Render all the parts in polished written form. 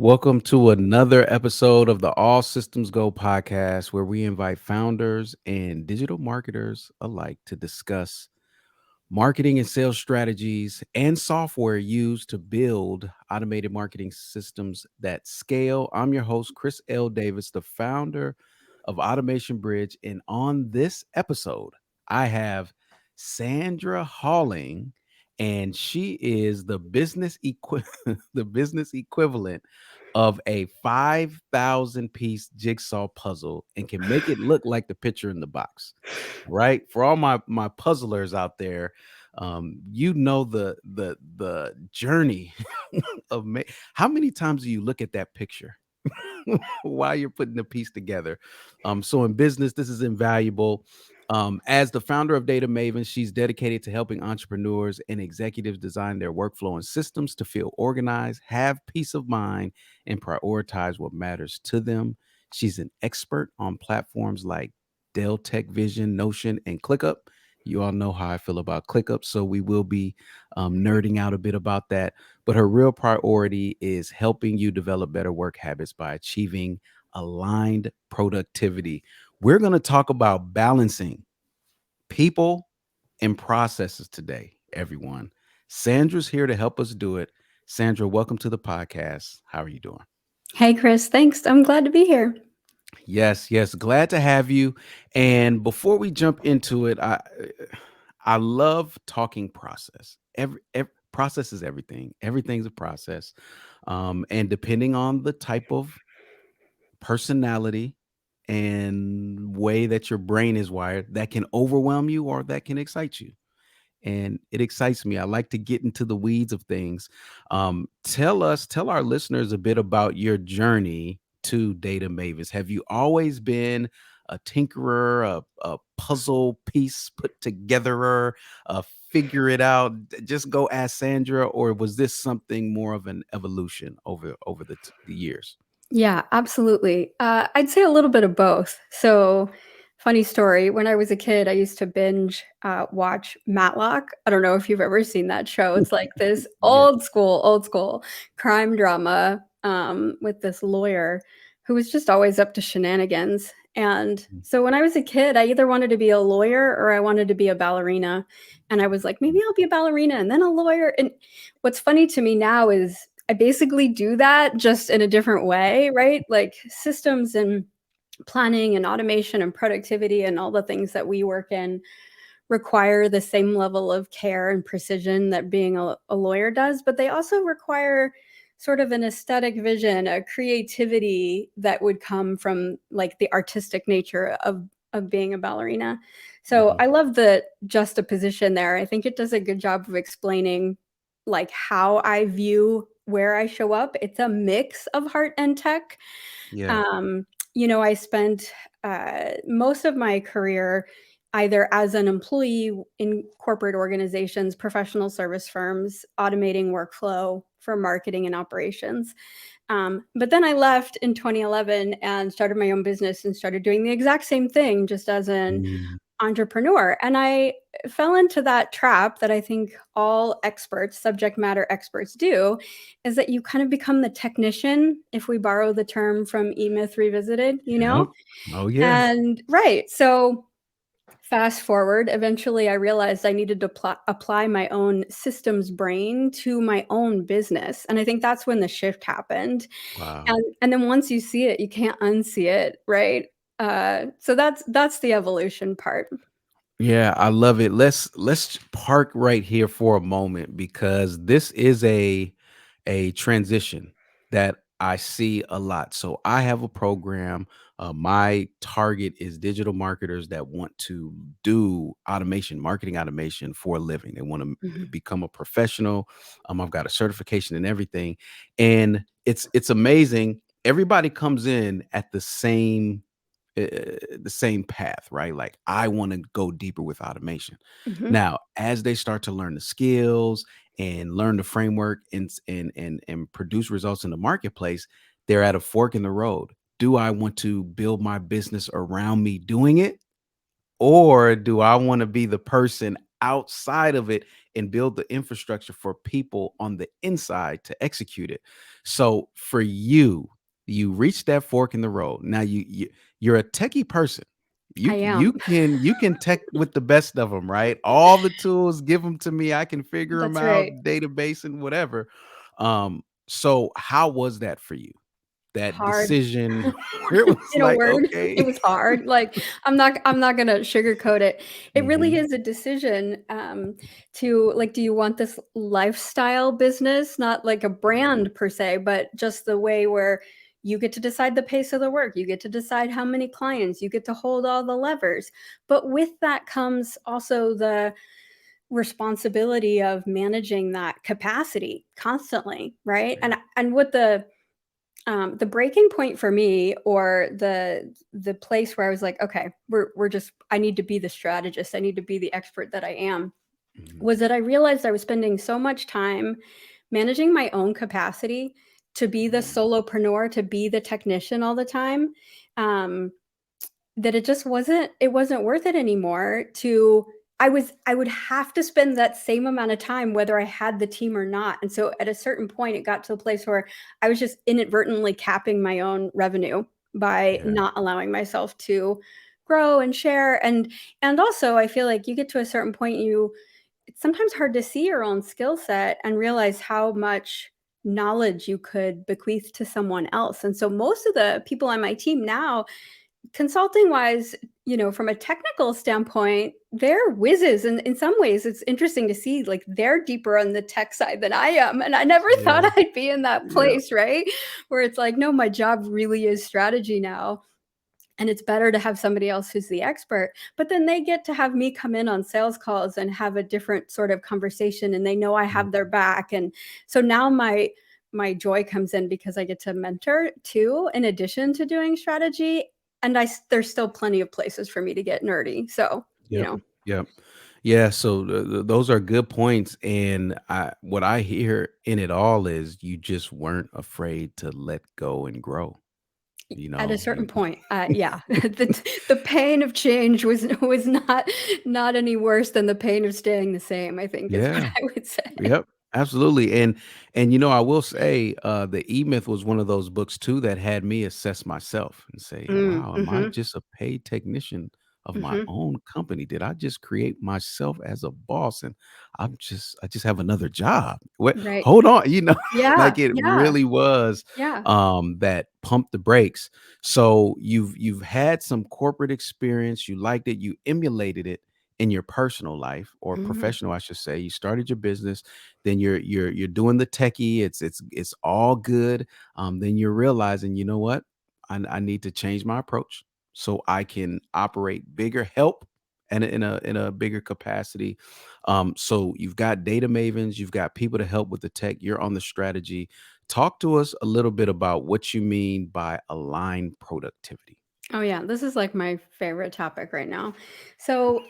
Welcome to another episode of the All Systems Go podcast, where we invite founders and digital marketers alike to discuss marketing and sales strategies and software used to build automated marketing systems that scale. I'm your host, Chris L. Davis, the founder of Automation Bridge. And on this episode, I have Sandra Halling, and she is the business equivalent of a 5,000 piece jigsaw puzzle and can make it look like the picture in the box. Right? For all my puzzlers out there, you know the journey of how many times do you look at that picture while you're putting the piece together? So in business, this is invaluable. As the founder of Data Mavens, she's dedicated to helping entrepreneurs and executives design their workflow and systems to feel organized, have peace of mind, and prioritize what matters to them. She's an expert on platforms like Dell Tech Vision, Notion, and ClickUp. You all know how I feel about ClickUp, so we will be nerding out a bit about that. But her real priority is helping you develop better work habits by achieving aligned productivity. We're going to talk about balancing people and processes today, everyone. Sandra's here to help us do it. Sandra, welcome to the podcast. How are you doing? Hey, Chris. Thanks. I'm glad to be here. Yes, yes, glad to have you. And before we jump into it, I love talking process. Every process is everything. Everything's a process. And depending on the type of personality and way that your brain is wired, that can overwhelm you or that can excite you. And it excites me. I like to get into the weeds of things. Tell our listeners a bit about your journey to Data Mavis. Have you always been a tinkerer, a puzzle piece put togetherer, figure it out? Just go ask Sandra, or was this something more of an evolution over the years? Yeah, absolutely. I'd say a little bit of both. So, funny story. When I was a kid, I used to binge watch Matlock. I don't know if you've ever seen that show. It's like this Yeah. old school crime drama with this lawyer who was just always up to shenanigans. And so, when I was a kid, I either wanted to be a lawyer or I wanted to be a ballerina. And I was like, maybe I'll be a ballerina and then a lawyer. And what's funny to me now is I basically do that just in a different way, right? Like systems and planning and automation and productivity and all the things that we work in require the same level of care and precision that being a lawyer does, but they also require sort of an aesthetic vision, a creativity that would come from like the artistic nature of being a ballerina. So Mhm. I love the juxtaposition there. I think it does a good job of explaining like how I view where I show up. It's a mix of heart and tech. Yeah. Um, I spent most of my career either as an employee in corporate organizations, professional service firms, automating workflow for marketing and operations. But then I left in 2011 and started my own business and started doing the exact same thing just as an Mm. entrepreneur. And I fell into that trap that I think all experts, subject matter experts do, is that you kind of become the technician, if we borrow the term from E Myth Revisited, you Yep. know? Oh yeah. And right. So fast forward, eventually I realized I needed to apply my own systems brain to my own business. And I think that's when the shift happened. Wow. And then once you see it, you can't unsee it, right? So that's the evolution part. Yeah, I love it. Let's park right here for a moment because this is a transition that I see a lot. So I have a program. My target is digital marketers that want to do automation, marketing automation for a living. They want to Mhm. become a professional. I've got a certification and everything, and it's amazing. Everybody comes in at the same path, right? Like I want to go deeper with automation. Mhm. Now, as they start to learn the skills and learn the framework and produce results in the marketplace, they're at a fork in the road. Do I want to build my business around me doing it? Or do I want to be the person outside of it and build the infrastructure for people on the inside to execute it. So for you, you reach that fork in the road. Now you're a techie person. I am. You can tech with the best of them, right? All the tools, give them to me. I can figure them That's out, right. database and whatever. So how was that for you? That Hard. decision where it was In a like, word, it okay. was hard. Like, I'm not gonna sugarcoat it. It really Mhm. is a decision, to like, do you want this lifestyle business? Not like a Mhm. brand per se, but just the way where you get to decide the pace of the work, you get to decide how many clients, you get to hold all the levers. But with that comes also the responsibility of managing that capacity constantly, right? Yeah. And what the breaking point for me, or the place where I was like, okay, we're just I need to be the strategist, I need to be the expert that I am, Mhm. was that I realized I was spending so much time managing my own capacity to be the Mhm. solopreneur, to be the technician all the time. Um, that it wasn't worth it anymore. To I would have to spend that same amount of time whether I had the team or not, and so at a certain point, it got to a place where I was just inadvertently capping my own revenue by Yeah. not allowing myself to grow and share. And also, I feel like you get to a certain point, it's sometimes hard to see your own skill set and realize how much knowledge you could bequeath to someone else. And so most of the people on my team now, consulting wise, from a technical standpoint, they're whizzes. And in some ways, it's interesting to see like they're deeper on the tech side than I am. And I never thought Yeah. I'd be in that Yeah. place, right? Where it's like, no, my job really is strategy now. And it's better to have somebody else who's the expert. But then they get to have me come in on sales calls and have a different sort of conversation, and they know I have their Mhm. back. And so now my joy comes in because I get to mentor too, in addition to doing strategy. And there's still plenty of places for me to get nerdy. So, Yep. Yep. Yeah, so those are good points, and what I hear in it all is you just weren't afraid to let go and grow. You at a know, certain point, yeah, the pain of change was not any worse than the pain of staying the same, I think is what yeah. I would say. Yep, absolutely, and I will say, the E-Myth was one of those books too that had me assess myself and say, Mm, "Wow, am I mhm, just a paid technician of my mhm. own company? Did I just create myself as a boss and I just have another job? What? Right. Hold on," Yeah, like it yeah, really was, yeah. that pump the brakes. So you've had some corporate experience, you liked it, you emulated it in your personal life or Mhm. professional, I should say. You started your business, then you're doing the techie. It's all good. Then you're realizing, you know what? I need to change my approach so I can operate bigger, help, and in a bigger capacity. So you've got data mavens, you've got people to help with the tech. You're on the strategy. Talk to us a little bit about what you mean by aligned productivity. Oh, yeah, this is, like, my favorite topic right now. So,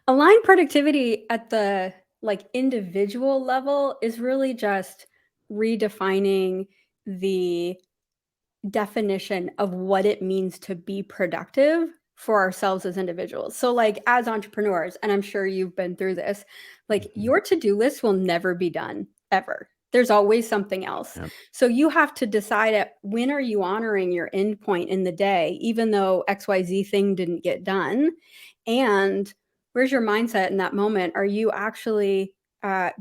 aligned productivity at the, like, individual level is really just redefining the definition of what it means to be productive for ourselves as individuals. So, like, as entrepreneurs, and I'm sure you've been through this, like, Mhm. your to-do list will never be done, ever. There's always something else. Yep. So you have to decide at when are you honoring your end point in the day, even though XYZ thing didn't get done. And where's your mindset in that moment? Are you actually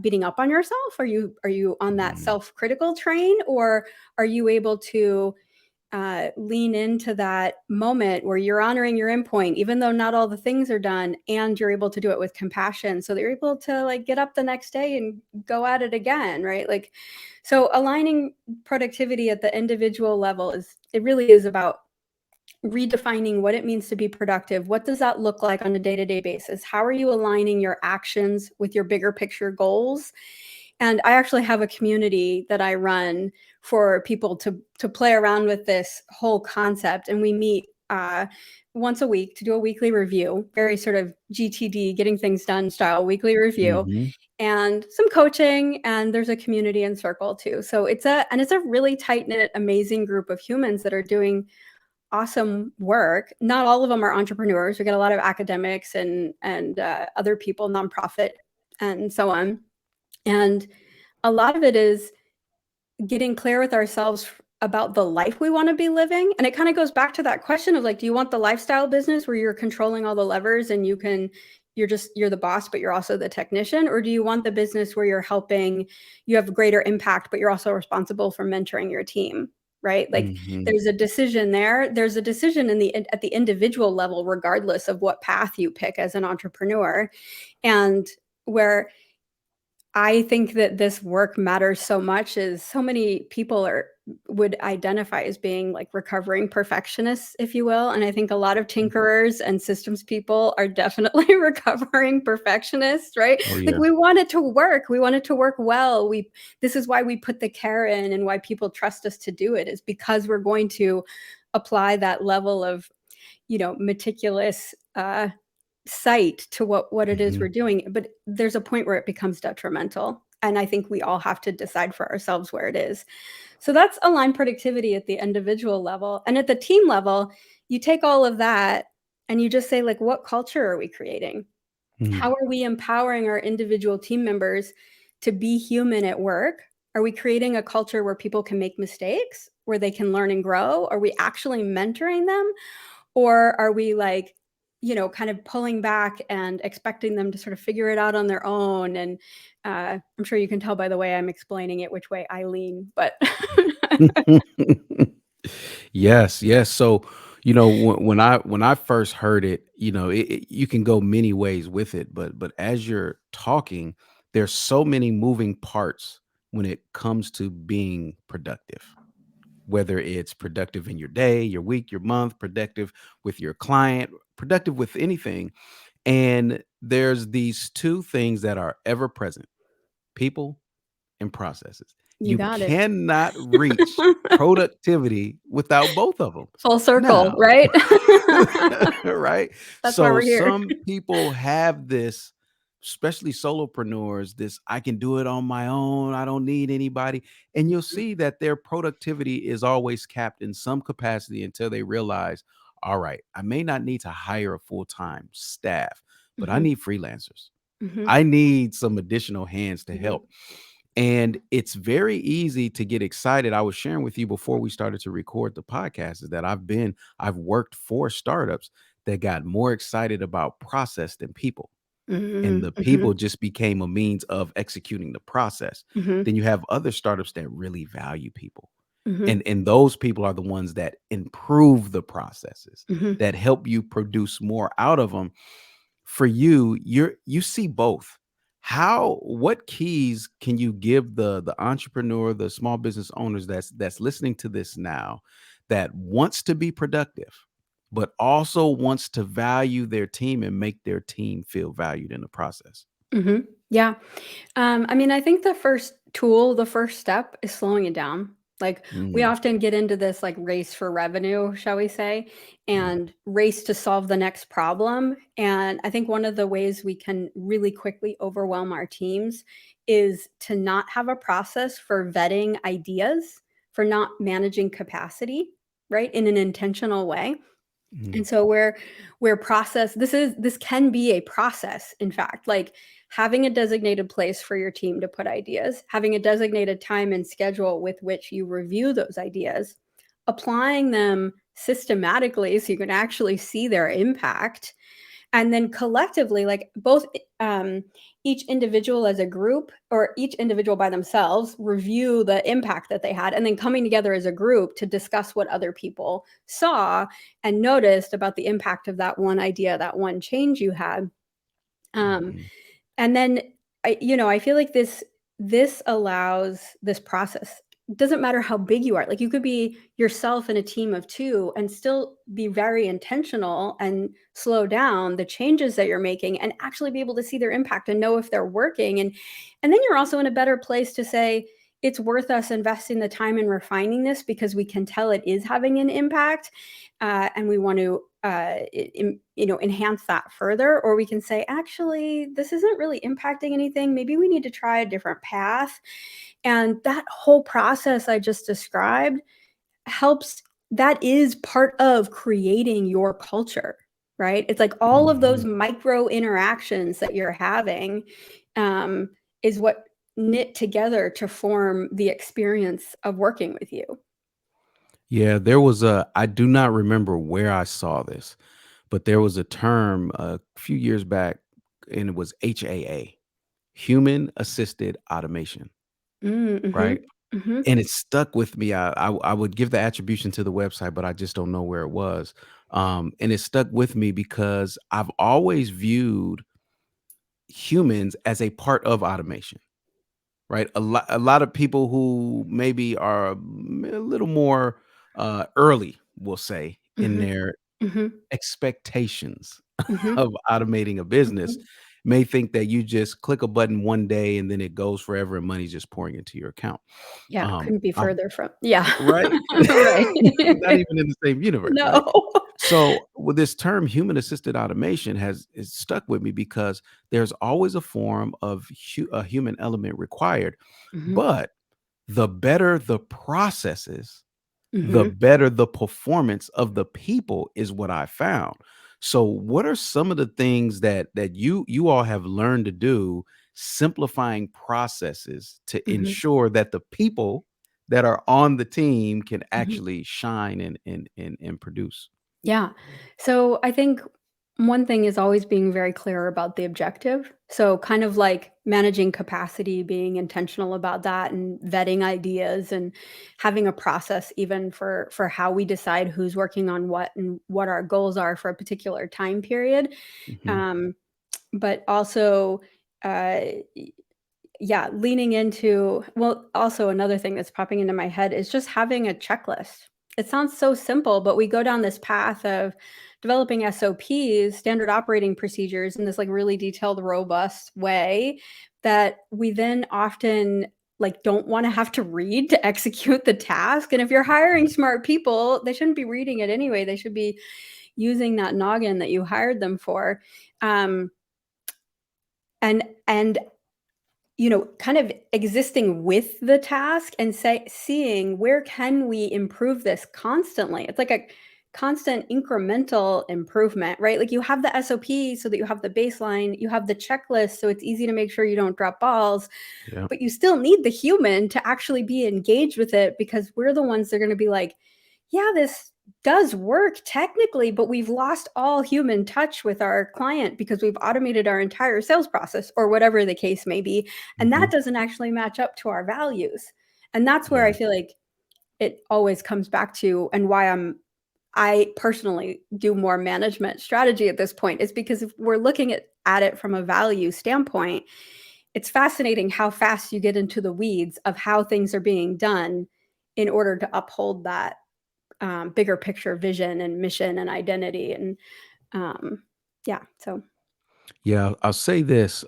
beating up on yourself? Are you on that Mhm. self-critical train, or are you able to lean into that moment where you're honoring your endpoint, even though not all the things are done, and you're able to do it with compassion so that you're able to like get up the next day and go at it again, right? Like, so aligning productivity at the individual level it really is about redefining what it means to be productive. What does that look like on a day-to-day basis? How are you aligning your actions with your bigger picture goals? And I actually have a community that I run for people to play around with this whole concept, and we meet once a week to do a weekly review, very sort of GTD, getting things done style weekly review, Mhm. and some coaching, and there's a community and circle too. So it's a really tight knit, amazing group of humans that are doing awesome work. Not all of them are entrepreneurs. We get a lot of academics and other people, nonprofit and so on. And a lot of it is getting clear with ourselves about the life we want to be living. And it kind of goes back to that question of like, do you want the lifestyle business where you're controlling all the levers and you're the boss, but you're also the technician? Or do you want the business where you're helping, you have greater impact, but you're also responsible for mentoring your team? Right? Like Mhm. there's a decision there. There's a decision at the individual level, regardless of what path you pick as an entrepreneur. And where I think that this work matters so much is so many people would identify as being like recovering perfectionists, if you will. And I think a lot of tinkerers and systems people are definitely recovering perfectionists, right? Oh, Like yeah. we want it to work. We want it to work well. This is why we put the care in and why people trust us to do it, is because we're going to apply that level of, meticulous sight to what it is Mhm. we're doing, but there's a point where it becomes detrimental, and I think we all have to decide for ourselves where it is. So that's aligned productivity at the individual level. And at the team level, you take all of that and you just say, like, what culture are we creating? Mhm. How are we empowering our individual team members to be human at work? Are we creating a culture where people can make mistakes, where they can learn and grow? Are we actually mentoring them? Or are we like, kind of pulling back and expecting them to sort of figure it out on their own? And I'm sure you can tell by the way I'm explaining it which way I lean, but Yes, yes. So, when I first heard it, you can go many ways with it, but as you're talking, there's so many moving parts when it comes to being productive. Whether it's productive in your day, your week, your month, productive with your client, productive with anything. And there's these two things that are ever present: people and processes. you You got it. cannot reach productivity without both of them. Full circle, Now, right? right? That's why So we're here. some people have this, especially solopreneurs, this I can do it on my own. I don't need anybody. And you'll see that their productivity is always capped in some capacity until they realize, all right, I may not need to hire a full-time staff, but I Hmm. need freelancers. Hmm. I need some additional hands to Hmm. help. And it's very easy to get excited. I was sharing with you before we started to record the podcast is that I've worked for startups that got more excited about process than people. And Hmm. the Hmm. people just became a means of executing the process. Hmm. Then you have other startups that really value people. Hmm. And those people are the ones that improve the processes, Hmm. that help you produce more out of them. For you, you see both. What keys can you give the entrepreneur, the small business owners that's listening to this now, that wants to be productive but also wants to value their team and make their team feel valued in the process? Hmm. Yeah. I mean, I think the first step is slowing it down. Like we Mm, often get into this like race for revenue, shall we say, mm, and race to solve the next problem. And I think one of the ways we can really quickly overwhelm our teams is to not have a process for vetting ideas, for not managing capacity, right, in an intentional way. mm, And so where process this can be a process, in fact, like having a designated place for your team to put ideas, having a designated time and schedule with which you review those ideas, applying them systematically so you can actually see their impact, and then collectively, like both each individual as a group or each individual by themselves review the impact that they had, and then coming together as a group to discuss what other people saw and noticed about the impact of that one idea, that one change you had. um, mhm, and then I feel like this allows this process. It doesn't matter how big you are. Like you could be yourself in a team of two and still be very intentional and slow down the changes that you're making and actually be able to see their impact and know if they're working. And then you're also in a better place to say it's worth us investing the time in refining this because we can tell it is having an impact, and we want to enhance that further. Or we can say, actually, this isn't really impacting anything, maybe we need to try a different path. And that whole process I just described helps. That is part of creating your culture. right? It's like all of those Mhm. micro interactions that you're having um, is what knit together to form the experience of working with you. Yeah, there was a I do not remember where I saw this, but there was a term a few years back, and it was HAA, human assisted automation, Mm, right? mhm, mhm, And it stuck with me. I would give the attribution to the website, but I just don't know where it was. And it stuck with me because I've always viewed humans as a part of automation, right? A lot of people who maybe are a little more early, we'll say, in mhm, their mhm, expectations mhm, of automating a business mhm. may think that you just click a button one day and then it goes forever and money's just pouring into your account. Yeah, couldn't be I've further from yeah. Right? Right. Not even in the same universe, right? No. So, with this term human assisted automation has is stuck with me because there's always a form of a human element required, Mhm, but the better the processes, the mhm, better the performance of the people is what I found. So what are some of the things that you all have learned to do simplifying processes to mhm, ensure that the people that are on the team can mhm. actually shine and produce? Yeah. So I think one thing is always being very clear about the objective. So kind of like managing capacity, being intentional about that and vetting ideas and having a process even for how we decide who's working on what and what our goals are for a particular time period. Mhm. Um, but also uh, yeah, leaning into well, also another thing that's popping into my head is just having a checklist. It sounds so simple, but we go down this path of developing SOPs, standard operating procedures, in this like really detailed, robust way that we then often like don't want to have to read to execute the task. And if you're hiring smart people, they shouldn't be reading it anyway. They should be using that noggin that you hired them for. Um, and kind of existing with the task and seeing where can we improve this constantly. It's like a constant incremental improvement, right? Like you have the SOP so that you have the baseline, you have the checklist so it's easy to make sure you don't drop balls, Yeah. but you still need the human to actually be engaged with it because we're the ones that are going to be like, yeah, this does work technically, but we've lost all human touch with our client because we've automated our entire sales process or whatever the case may be. And that Mhm. doesn't actually match up to our values. And that's where I Yeah. feel like it always comes back to and why I personally do more management strategy at this point is because if we're looking at it from a value standpoint, it's fascinating how fast you get into the weeds of how things are being done in order to uphold that bigger picture vision and mission and identity and um, yeah. So Yeah, I'll say this,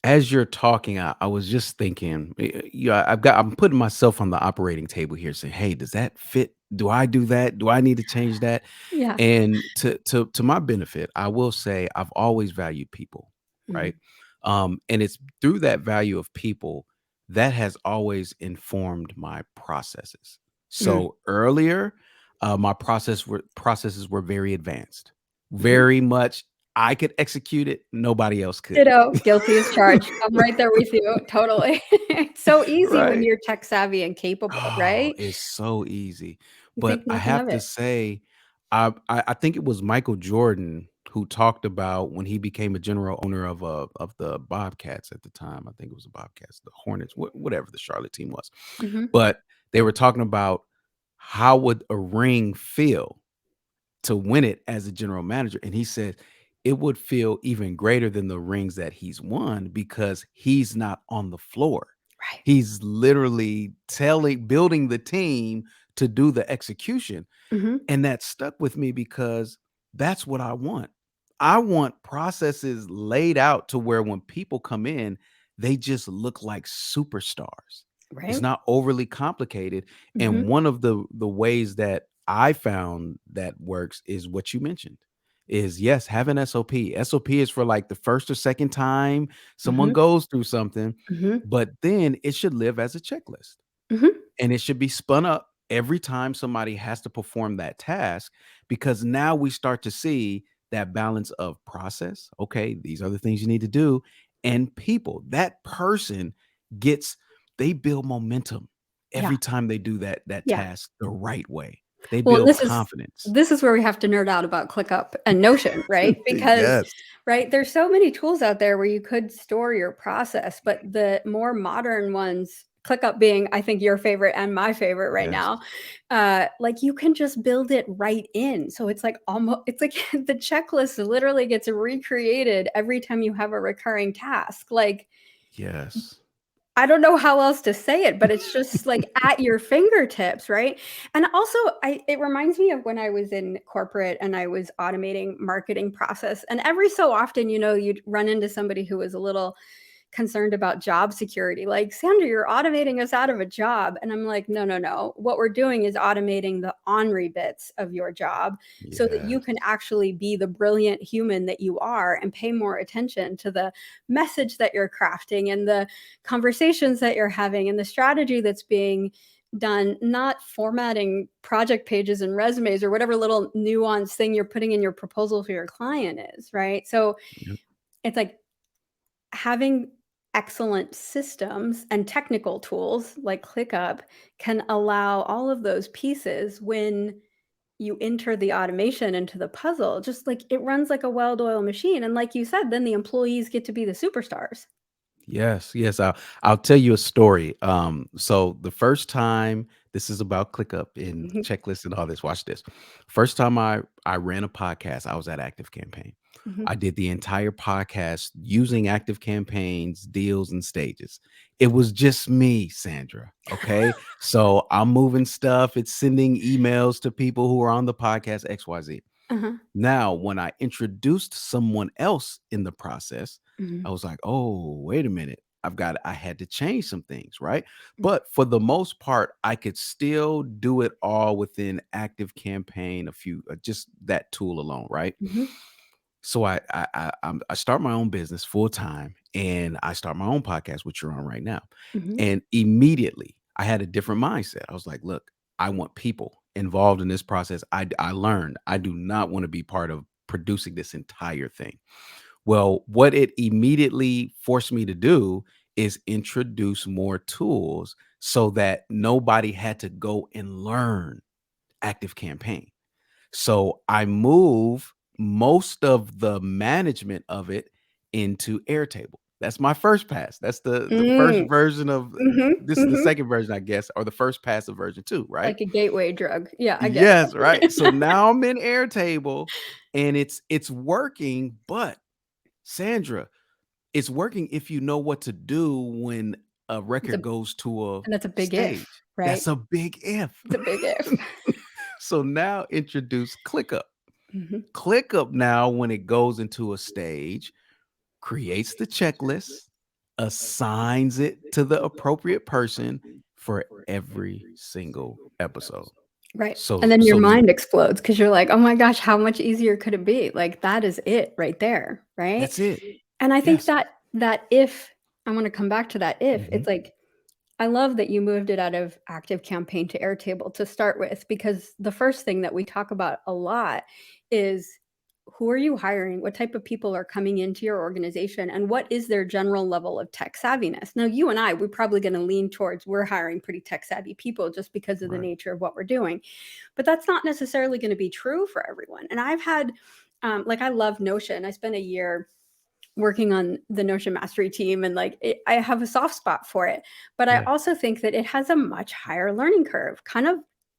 as you're talking, I was just thinking, yeah, I'm putting myself on the operating table here saying, "Hey, does that fit? Do I do that? Do I need to change that?" yeah. And to my benefit, I will say I've always valued people, right? Mhm. And it's through that value of people that has always informed my processes. Mm. So earlier, my processes were very advanced, Mhm. very much I could execute it, nobody else could. Ditto, guilty as charged. I'm right there with you, totally. It's so easy when Right? you're tech savvy and capable, Oh, right? it's so easy. You But think I nothing have of to it. say, I think it was Michael Jordan who talked about when he became a general owner of the Bobcats at the time. I think it was the Bobcats, the Hornets, whatever the Charlotte team was. Mhm. But they were talking about how would a ring feel to win it as a general manager, and he said it would feel even greater than the rings that he's won because he's not on the floor. Right. He's literally building the team to do the execution, Mhm. and that stuck with me because that's what I want. I want processes laid out to where when people come in, they just look like superstars. It's Right. not overly complicated. And Mhm. one of the ways that I found that works is what you mentioned. Is yes, have an SOP. SOP is for like the first or second time someone Mhm. goes through something, Mhm. but then it should live as a checklist Mhm. and it should be spun up. every time somebody has to perform that task, because now we start to see that balance of process. Okay, these are the things you need to do, and people. That person gets, they build momentum Yeah. every time they do that Yeah. task the right way. They Well, build confidence. this is where we have to nerd out about ClickUp and Notion, right? Because, Yes. right, there's so many tools out there where you could store your process, but the more modern ones, ClickUp being, I think, your favorite and my favorite right Yes. now, like you can just build it right in. So it's like almost, it's like the checklist literally gets recreated every time you have a recurring task. Like, Yes. I don't know how else to say it, but it's just like at your fingertips, right? And also, it reminds me of when I was in corporate and I was automating marketing process. And every so often, you'd run into somebody who was a little concerned about job security. Like, Sandra, you're automating us out of a job. And I'm like, no, no, no. What we're doing is automating the ornery bits of your job so that you can Yes. actually be the brilliant human that you are and pay more attention to the message that you're crafting and the conversations that you're having and the strategy that's being done, not formatting project pages and resumes or whatever little nuanced thing you're putting in your proposal for your client is, right? So Yep. it's like having excellent systems and technical tools like ClickUp can allow all of those pieces when you enter the automation into the puzzle, just like it runs like a well-oiled machine. And like you said, then the employees get to be the superstars. Yes, yes. I'll tell you a story. So the first time, this is about ClickUp and Mhm, checklists and all this. Watch this. First time I ran a podcast, I was at Active Campaign. mhm. I did the entire podcast using Active Campaign's deals and stages. It was just me, Sandra. Okay. So I'm moving stuff, it's sending emails to people who are on the podcast, XYZ. Uh-huh. Now, when I introduced someone else in the process, I Mhm, was like, "Oh, wait a minute. I had to change some things, right?" mhm, But for the most part, I could still do it all within Active Campaign, a few just that tool alone, right? mhm, So I start my own business full time, and I start my own podcast, which you're on right now. mhm, And immediately, I had a different mindset. I was like, "Look, I want people involved in this process." I learned I do not want to be part of producing this entire thing. Well, what it immediately forced me to do is introduce more tools so that nobody had to go and learn Active Campaign. So I move most of the management of it into Airtable. That's my first pass. That's the first mm, version of mhm, this is the mhm. second version, I guess, or the first pass of version 2, right? Like a gateway drug. Yeah, I get Yes, right. So it. now I'm in Airtable and it's working, but Sandra, it's working if you know what to do when a It's a record goes to a and that's a big if, stage. right? That's a big if. It's a big if. So now introduce ClickUp. Mhm, ClickUp now, when it goes into a stage, creates the checklist, assigns it to the appropriate person for every single episode. right. And So then your so mind explodes because 'cause you're like, "Oh my gosh, how much easier could it be?" Like, that is it right there, right? that's it. And I think Yes. that if I wanna come back to that if, Mhm. it's like I love that you moved it out of Active Campaign to Airtable to start with, because the first thing that we talk about a lot is who are you hiring? What type of people are coming into your organization? And what is their general level of tech savviness? Now, you and I, we're probably going to lean towards we're hiring pretty tech savvy people just because of the Right. nature of what we're doing. But that's not necessarily going to be true for everyone. And I've had, like, I love Notion. I spent a year working on the Notion mastery team and like I have a soft spot for it. But I Yeah. also think that it has a much higher learning curve, kind of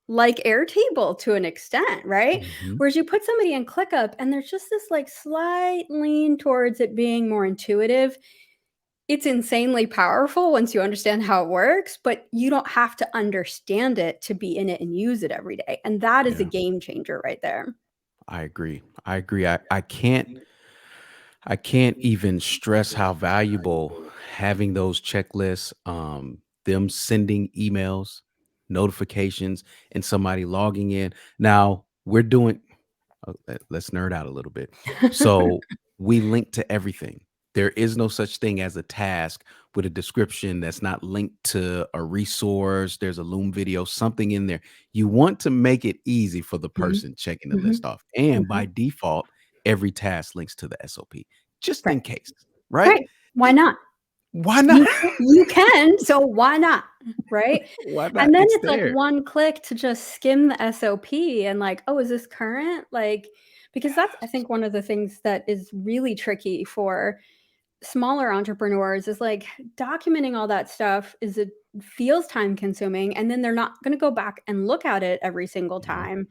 like Airtable to an extent, right? Mhm. Whereas you put somebody in ClickUp and there's just this like slight lean towards it being more intuitive. It's insanely powerful once you understand how it works, but you don't have to understand it to be in it and use it every day. And that is a Yeah. game changer right there. I agree. I agree. I can't even stress how valuable having those checklists, them sending emails, notifications, and somebody logging in. Now we're doing. Let's nerd out a little bit. So we link to everything. There is no such thing as a task with a description that's not linked to a resource. There's a Loom video, something in there. You want to make it easy for the Mhm. person checking the list Mhm. off. And Mhm. by default, every task links to the SOP just Right. in case, right? Right. Why It- not? why not? You can, so why not, right? Why not? And then It's it's like there. one click to just skim the SOP and like, "Oh, is this current?" Like because that's I Yes. think one of the things that is really tricky for smaller entrepreneurs is like documenting all that stuff is it feels time consuming and then they're not going to go back and look at it every single Yeah. time.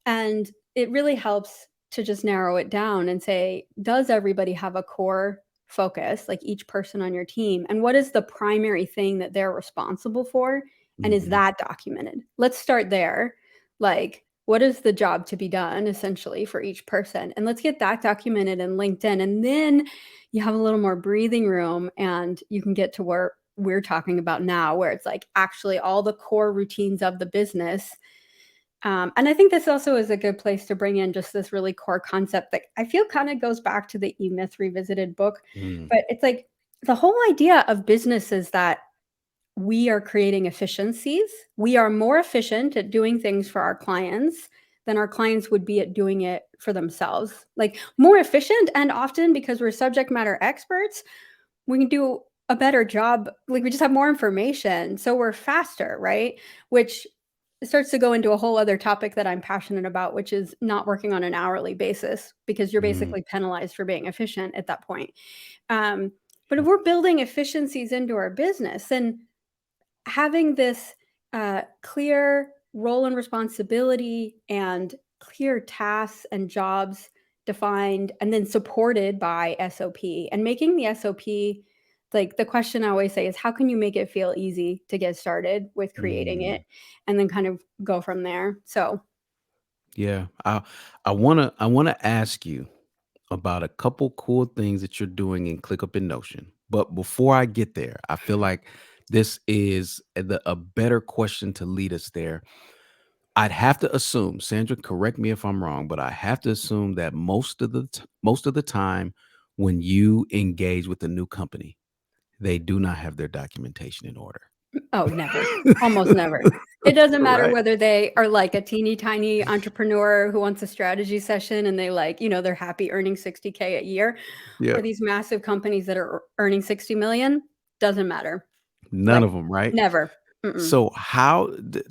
And it really helps to just narrow it down and say, does everybody have a core focus, like each person on your team? And what is the primary thing that they're responsible for? And is Mhm. that documented? Let's start there. Like, what is the job to be done essentially for each person? And let's get that documented in LinkedIn. And then you have a little more breathing room and you can get to where we're talking about now, where it's like actually all the core routines of the business. And I think this also is a good place to bring in just this really core concept that I feel kind of goes back to the E Myth Revisited book. Mm. But it's like the whole idea of business is that we are creating efficiencies. We are more efficient at doing things for our clients than our clients would be at doing it for themselves. Like more efficient, and often because we're subject matter experts, we can do a better job. Like we just have more information, so we're faster, right? Which starts to go into a whole other topic that I'm passionate about, which is not working on an hourly basis because you're Mm. basically penalized for being efficient at that point. Um, but if we're building efficiencies into our business, then having this clear role and responsibility and clear tasks and jobs defined and then supported by SOP and making the SOP like the question I always say is how can you make it feel easy to get started with creating it Mm. and then kind of go from there. So, Yeah. I wanna ask you about a couple cool things that you're doing in ClickUp and Notion. But before I get there, I feel like this is a better question to lead us there. I'd have to assume, Sandra, correct me if I'm wrong, but I have to assume that most of the time when you engage with a new company, they do not have their documentation in order. oh, never. Almost never. It doesn't matter Right? whether they are like a teeny tiny entrepreneur who wants a strategy session and they like, they're happy earning 60K a year Yeah. or these massive companies that are earning 60 million, doesn't matter. None Like of them, right? never. Mm-mm. So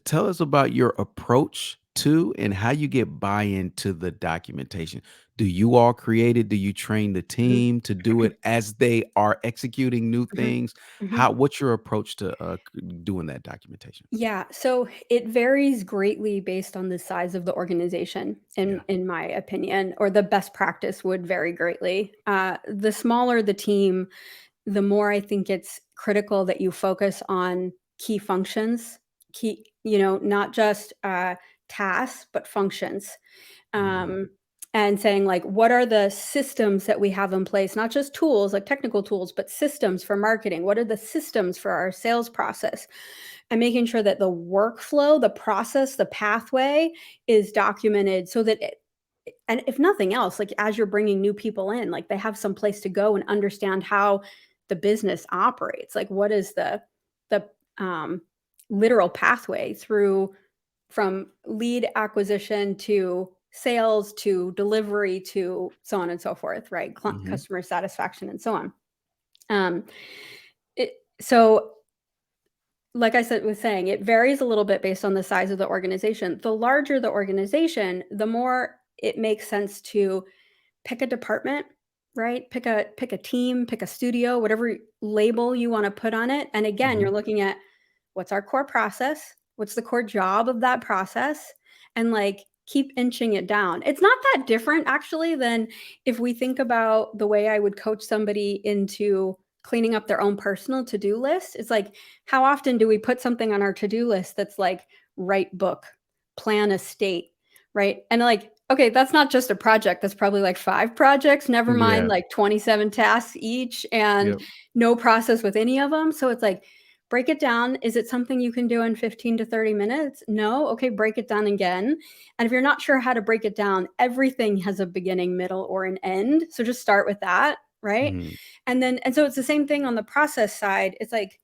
tell us about your approach to and how you get buy-in to the documentation. Do you all create it? Do you train the Mhm. team to do it as they are executing new Mhm. things? Mhm. What's your approach to doing that documentation? Yeah, so it varies greatly based on the size of the organization, in Yeah. in my opinion, or the best practice would vary greatly. The smaller the team, the more I think it's critical that you focus on key functions, not just tasks, but functions. Mhm. Um, and saying, like, what are the systems that we have in place, not just tools, like technical tools, but systems for marketing? What are the systems for our sales process? And making sure that the workflow, the process, the pathway is documented so that and if nothing else, like as you're bringing new people in, like they have some place to go and understand how the business operates. Like what is the um, literal pathway through from lead acquisition to sales to delivery to so on and so forth, right? Mhm. Customer satisfaction and so on. Um, so like I said was saying, it varies a little bit based on the size of the organization. The larger the organization, the more it makes sense to pick a department, right? Pick a team, pick a studio, whatever label you want to put on it. And again, Mhm. you're looking at what's our core process? What's the core job of that process? And like keep inching it down. It's not that different actually than if we think about the way I would coach somebody into cleaning up their own personal to-do list. It's like how often do we put something on our to-do list that's like write book, plan a state, right? And like okay, that's not just a project, that's probably like 5 projects, never mind Yeah. like 27 tasks each and Yep. no process with any of them. So it's like break it down. Is it something you can do in 15 to 30 minutes? No. Okay, break it down again. And if you're not sure how to break it down, everything has a beginning, middle, or an end. So just start with that. right? Mhm. And so it's the same thing on the process side. It's like,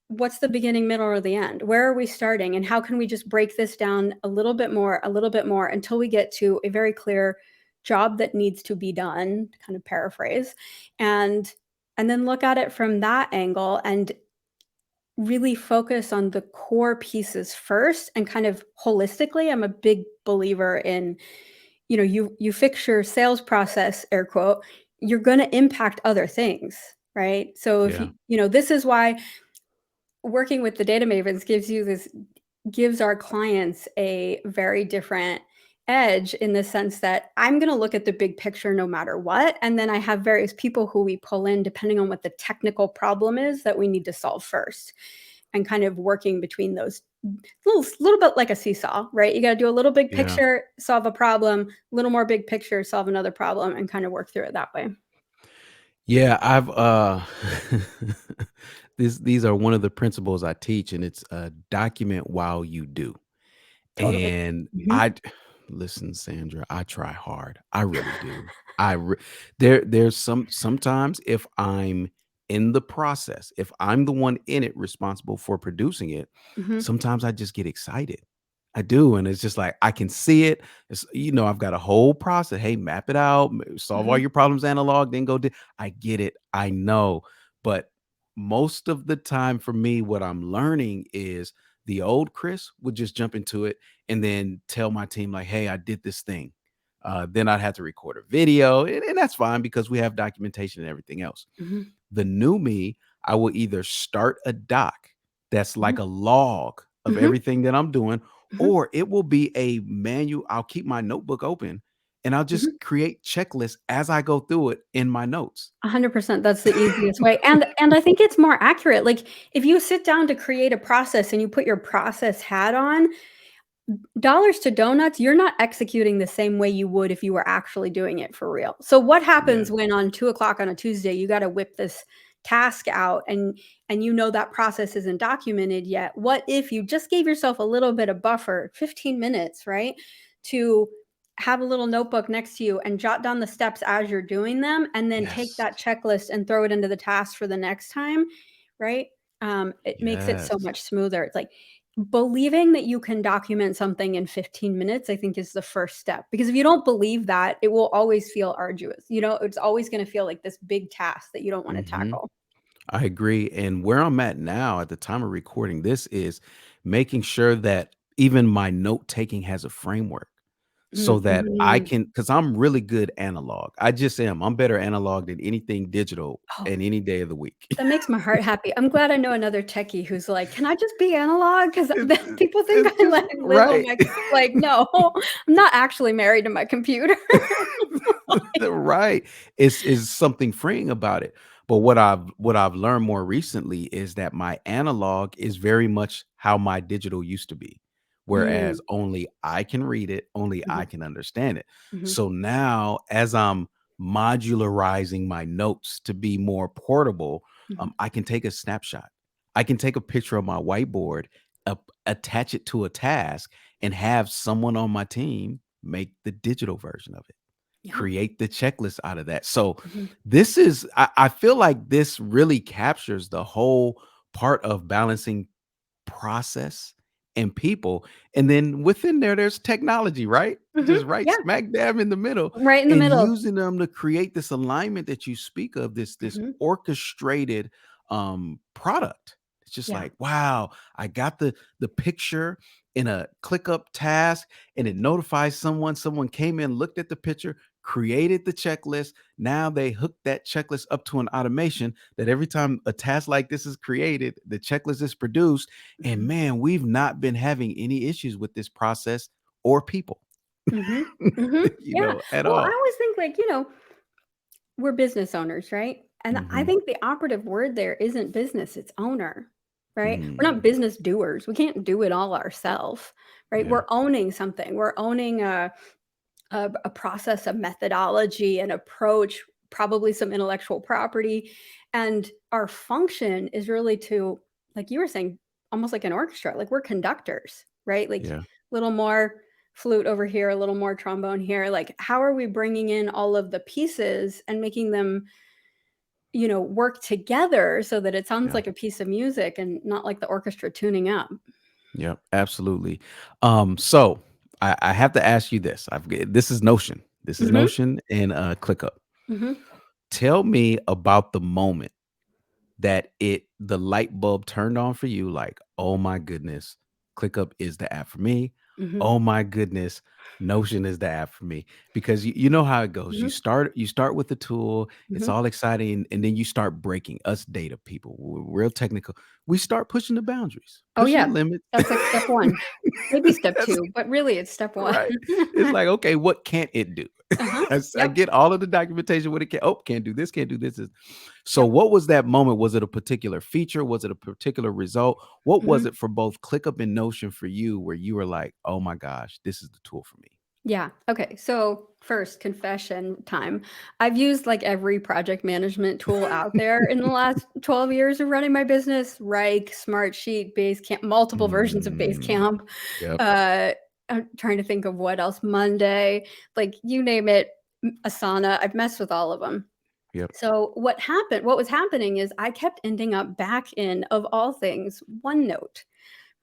what's the beginning, middle, or the end? Where are we starting? And how can we just break this down a little bit more until we get to a very clear job that needs to be done, to kind of paraphrase, and and then look at it from that angle and really focus on the core pieces first and kind of holistically. I'm a big believer in, you fix your sales process, air quote, you're going to impact other things, right? So if Yeah. this is why working with the Data Mavens gives our clients a very different edge, in the sense that I'm going to look at the big picture no matter what, and then I have various people who we pull in depending on what the technical problem is that we need to solve first, and kind of working between those, little bit like a seesaw, right? You got to do a little big Yeah. picture, solve a problem, a little more big picture, solve another problem, and kind of work through it that way. Yeah, I've these are one of the principles I teach, and it's document while you do. Totally. And Hmm. listen, Sandra, I try hard. I really do. There's sometimes if I'm in the process, if I'm the one in it responsible for producing it, Hmm. sometimes I just get excited. I do, and it's just like I can see it. I've got a whole process. Hey, map it out, solve all Hmm. your problems analog, then go. I get it. I know, but most of the time for me, what I'm learning is the old Chris would just jump into it and then tell my team like, "Hey, I did this thing." Then I'd have to record a video, and that's fine because we have documentation and everything else. Hmm. The new me, I will either start a doc that's like Hmm. a log of Hmm. everything that I'm doing, Hmm. or it will be a manual. I'll keep my notebook open and I'll just Hmm. create checklists as I go through it in my notes. 100%, that's the easiest way, and I think it's more accurate. Like, if you sit down to create a process and you put your process hat on, dollars to donuts, you're not executing the same way you would if you were actually doing it for real. So what Yeah. happens when on 2 o'clock on a Tuesday, you gotta whip this task out, and that process isn't documented yet? What if you just gave yourself a little bit of buffer, 15 minutes, right? To have a little notebook next to you and jot down the steps as you're doing them, and then take Yes. that checklist and throw it into the task for the next time, right? It makes it so Yes. much smoother. It's like, believing that you can document something in 15 minutes, I think, is the first step. Because if you don't believe that, it will always feel arduous. It's always going to feel like this big task that you don't want to Mhm. tackle. I agree. And where I'm at now at the time of recording this is making sure that even my note taking has a framework so that I Mhm. can, because I'm really good analog. I just am. I'm better analog than anything digital Oh, in any day of the week. that makes my heart happy. I'm glad I know another techie who's like, "Can I just be analog?" Because people think It's I just live on right. my like, no, I'm not actually married to my computer. Right. Is something freeing about it. But what I've learned more recently is that my analog is very much how my digital used to be. Whereas Mm, only I can read it, only I mhm, can understand it. mhm, So now as I'm modularizing my notes to be more portable, mhm. I can take a snapshot. I can take a picture of my whiteboard, attach it to a task, and have someone on my team make the digital version of it, Yeah. create the checklist out of that. So Mhm, I feel like this really captures the whole part of balancing process and people. And then within there, there's technology, right? mhm. Just right Yeah, smack dab in the middle right in the and middle. using them to create this alignment that you speak of, this Mhm. orchestrated product. It's just Yeah. like, wow, I got the picture in a ClickUp task and it notifies someone came in, looked at the picture, created the checklist. Now they hook that checklist up to an automation that every time a task like this is created, the checklist is produced. And Mhm. man, we've not been having any issues with this process or people, Mhm. Mhm. Yeah. at Well, I all. always think, like, we're business owners, right? And I Hmm. think the operative word there isn't business, it's owner, right? We're not Mm, business doers. We can't do it all ourselves, right? yeah, We're owning something. We're owning a process, a methodology, an approach, probably some intellectual property. And our function is really to, like you were saying, almost like an orchestra, like we're conductors, right? Like, yeah, a little more flute over here, a little more trombone here. Like, how are we bringing in all of the pieces and making them work together so that it sounds Yeah. like a piece of music and not like the orchestra tuning up. Yep, absolutely. So I have to ask you this. This is Notion. This is Mhm. Notion and ClickUp. Mhm. Tell me about the moment that the light bulb turned on for you, like, "Oh my goodness, ClickUp is the app for me. Mhm. Oh my goodness, Notion is the app for me." Because you know how it goes. You Mhm. start with the tool, it's Mhm. all exciting, and then you start breaking. Us data people, we're real technical. We start pushing the boundaries, Oh, pushing the yeah. limits. That's like step 1. Maybe step That's 2, but really it's step 1. right. It's like, okay, what can't it do? Uh-huh. I Yep. get all of the documentation, what it can. Oh, can't do this, can't do this. So, Yep. what was that moment? Was it a particular feature? Was it a particular result? What was Mhm. it for both ClickUp and Notion for you, where you were like, "Oh my gosh, this is the tool for me"? Yeah. Okay. So first, confession time. I've used like every project management tool out there in the last 12 years of running my business. Rike, Smartsheet, Basecamp, multiple versions of Mm, Basecamp. yep, Uh, I'm trying to think of what else. Monday, like you name it. Asana. I've messed with all of them. yep. So what was happening is I kept ending up back in, of all things, OneNote.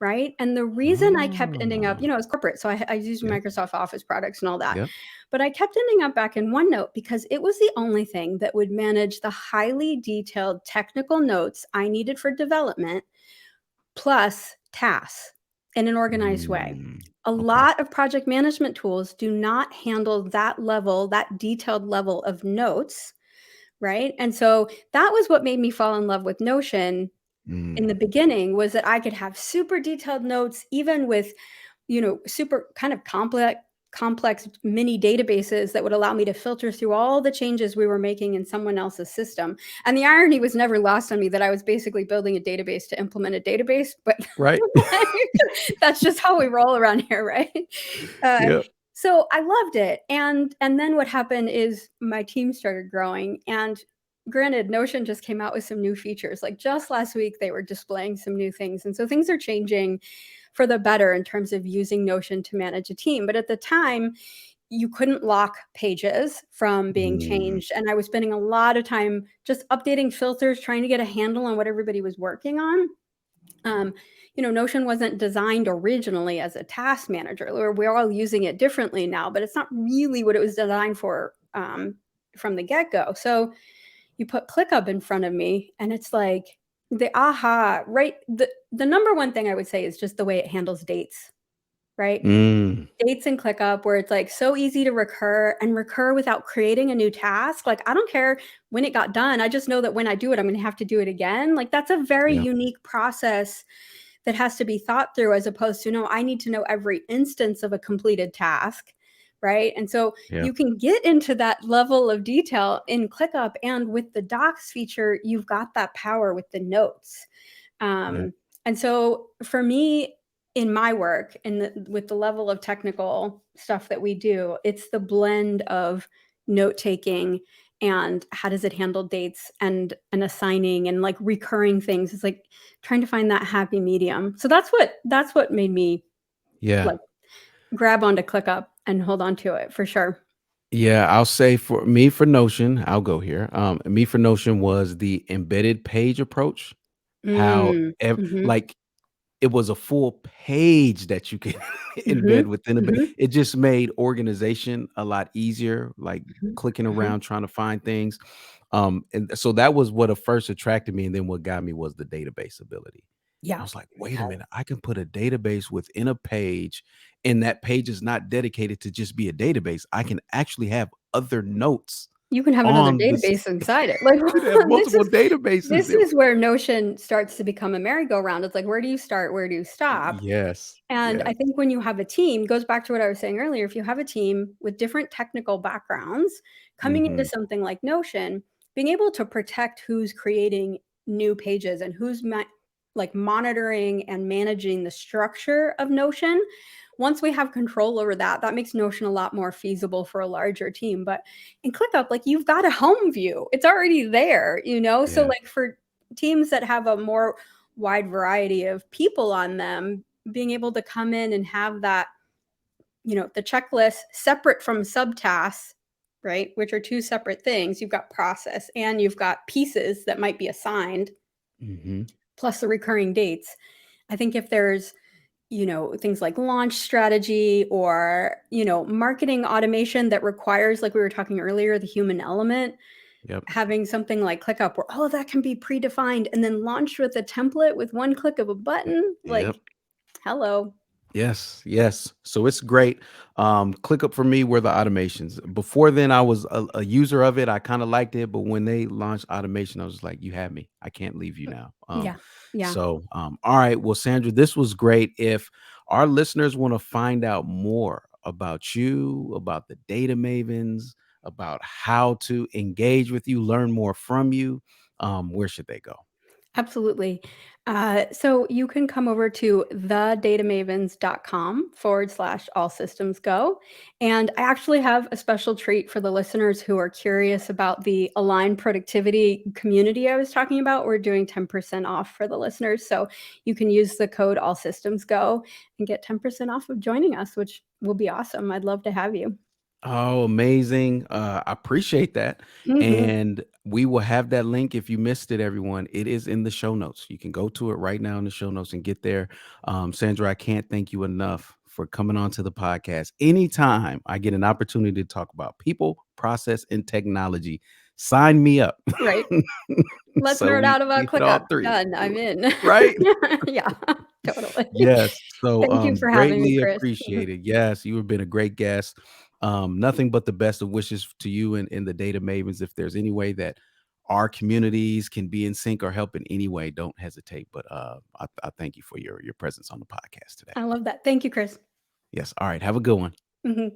Right? And the reason I kept ending up, Oh, it's corporate, so I used yep, Microsoft Office products and all that. yep. But I kept ending up back in OneNote because it was the only thing that would manage the highly detailed technical notes I needed for development, plus tasks in an organized way. Mm, A okay. lot of project management tools do not handle that level, that detailed level of notes, right? And so that was what made me fall in love with Notion in the Mm, beginning, was that I could have super detailed notes even with, super kind of complex mini databases that would allow me to filter through all the changes we were making in someone else's system. And the irony was never lost on me that I was basically building a database to implement a database, but right. that's just how we roll around here, right? Uh, Yep. so I loved it, and then what happened is my team started growing, and granted, Notion just came out with some new features. Like just last week, they were displaying some new things, and so things are changing for the better in terms of using Notion to manage a team. But at the time, you couldn't lock pages from being Mm, changed, and I was spending a lot of time just updating filters, trying to get a handle on what everybody was working on. um, Notion wasn't designed originally as a task manager. We're all using it differently now, but it's not really what it was designed for, from the get-go. So you put ClickUp in front of me, and it's like the aha, right? The number one thing I would say is just the way it handles dates, right? mm, Dates and ClickUp, where it's like so easy to recur without creating a new task. Like I don't care when it got done. I just know that when I do it, I'm going to have to do it again. Like that's a very yeah, unique process that has to be thought through, as opposed to, no, I need to know every instance of a completed task, right? And so yeah, you can get into that level of detail in ClickUp, and with the docs feature, you've got that power with the notes. yeah, And so for me, in my work and with the level of technical stuff that we do, it's the blend of note taking and how does it handle dates and assigning and like recurring things. It's like trying to find that happy medium. So that's what made me yeah. like grab onto ClickUp and hold on to it for sure. Yeah, I'll say for me for Notion, I'll go here. Me for Notion was the embedded page approach. How Mm. Mhm. like it was a full page that you can embed Mhm. within a Mhm. it just made organization a lot easier, like Mhm. clicking Mhm. around trying to find things. And so that was what first attracted me, and then what got me was the database ability. I Yeah. was like, wait a minute, I can put a database within a page, and that page is not dedicated to just be a database. I can actually have other notes You can have another on this. database inside it. Like, You can have this multiple is databases. this is where Notion starts to become a merry-go-round. It's like, where do you start? Where do you stop? Yes, And I yes. think when you have a team, goes back to what I was saying earlier, if you have a team with different technical backgrounds coming into Mhm. something like Notion, being able to protect who's creating new pages and who's like monitoring and managing the structure of Notion. Once we have control over that, that makes Notion a lot more feasible for a larger team. But in ClickUp, like you've got a home view, it's already there. So Yeah, like for teams that have a more wide variety of people on them, being able to come in and have that, the checklist separate from subtasks, right? Which are two separate things. You've got process and you've got pieces that might be assigned, Hmm. plus the recurring dates. I think if there's, things like launch strategy or, marketing automation that requires, like we were talking earlier, the human element, Yep. having something like ClickUp where all of that can be predefined and then launched with a template with one click of a button, like, Yep. hello. Yes, yes. So it's great. ClickUp for me were the automations. Before then, I was a user of it. I kind of liked it, but when they launched automation, I was like, "You have me. I can't leave you now." Yeah. Yeah. All right. Well, Sandra, this was great. If our listeners want to find out more about you, about the Data Mavens, about how to engage with you, learn more from you, where should they go? Absolutely. So you can come over to thedatamavens.com/all systems go. And I actually have a special treat for the listeners who are curious about the aligned productivity community I was talking about. We're doing 10% off for the listeners. So you can use the code all systems go and get 10% off of joining us, which will be awesome. I'd love to have you. Oh, amazing. I appreciate that. Hmm. And we will have that link if you missed it, everyone. It is in the show notes. You can go to it right now in the show notes and get there. Sandra, I can't thank you enough for coming on to the podcast. Anytime I get an opportunity to talk about people, process, and technology, sign me up. Right. Let's So nerd we, out about we hit all ClickUp. three. Done. I'm in. Right? Yeah, totally. Yes. So, Thank you for having me, greatly Chris. appreciated. Yes, you have been a great guest. Nothing but the best of wishes to you and the Data Mavens. If there's any way that our communities can be in sync or help in any way, don't hesitate. But I thank you for your presence on the podcast today. I love that. Thank you, Chris. Yes. All right. Have a good one. Mhm.